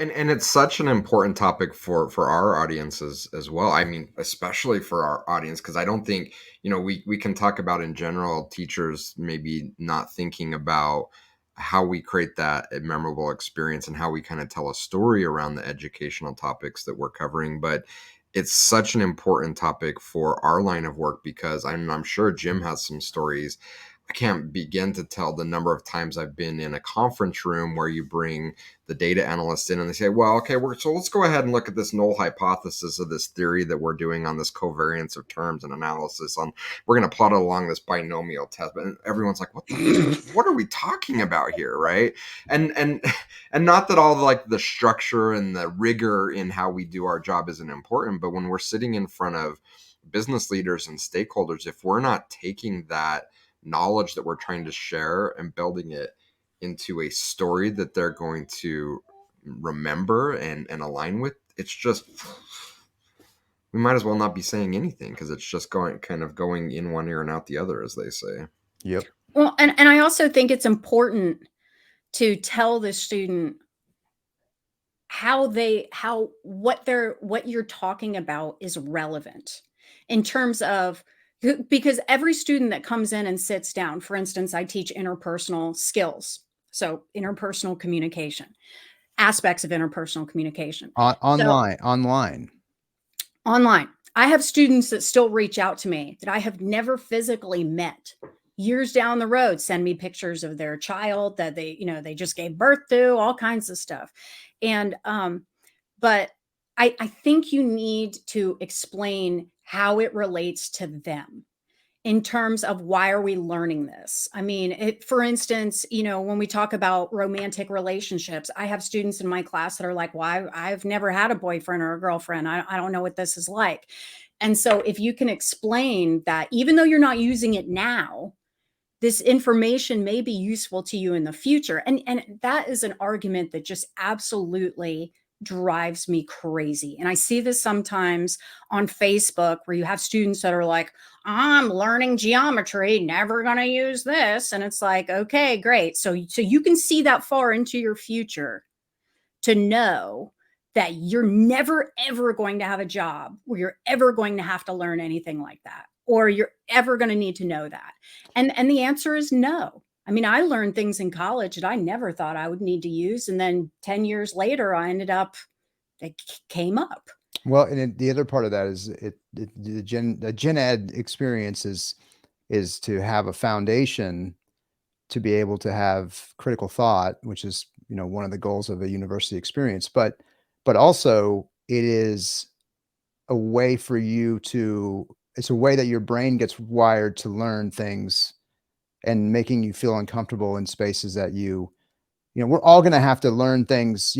And it's such an important topic for our audiences as well. I mean, especially for our audience, because I don't think, we can talk about in general teachers maybe not thinking about how we create that memorable experience and how we kind of tell a story around the educational topics that we're covering. But it's such an important topic for our line of work because I'm sure Jim has some stories. I can't begin to tell the number of times I've been in a conference room where you bring the data analyst in and they say, well, okay, so let's go ahead and look at this null hypothesis of this theory that we're doing on this covariance of terms and analysis on, we're going to plot it along this binomial test. But everyone's like, what are we talking about here? Right. And and not that all like the structure and the rigor in how we do our job isn't important, but when we're sitting in front of business leaders and stakeholders, if we're not taking that knowledge that we're trying to share and building it into a story that they're going to remember and align with, it's just, we might as well not be saying anything because it's just going in one ear and out the other, as they say. Yep. Well, and I also think it's important to tell the student what you're talking about is relevant in terms of, because every student that comes in and sits down, for instance, I teach interpersonal skills. So interpersonal communication, aspects of interpersonal communication. Online. I have students that still reach out to me that I have never physically met. Years down the road, send me pictures of their child that they just gave birth to, all kinds of stuff. And, but I think you need to explain how it relates to them in terms of why are we learning this? I mean, for instance, when we talk about romantic relationships, I have students in my class that are like, well, I've never had a boyfriend or a girlfriend. I don't know what this is like. And so if you can explain that, even though you're not using it now, this information may be useful to you in the future. And that is an argument that just absolutely drives me crazy. And I see this sometimes on Facebook where you have students that are like, I'm learning geometry, never going to use this. And it's like, okay, great. So you can see that far into your future to know that you're never, ever going to have a job where you're ever going to have to learn anything like that, or you're ever going to need to know that. And the answer is no. I mean, I learned things in college that I never thought I would need to use. And then 10 years later, it came up. Well, and the other part of that is the gen ed experience is to have a foundation to be able to have critical thought, which is, one of the goals of a university experience. But also it is a way for you it's a way that your brain gets wired to learn things and making you feel uncomfortable in spaces that we're all going to have to learn things,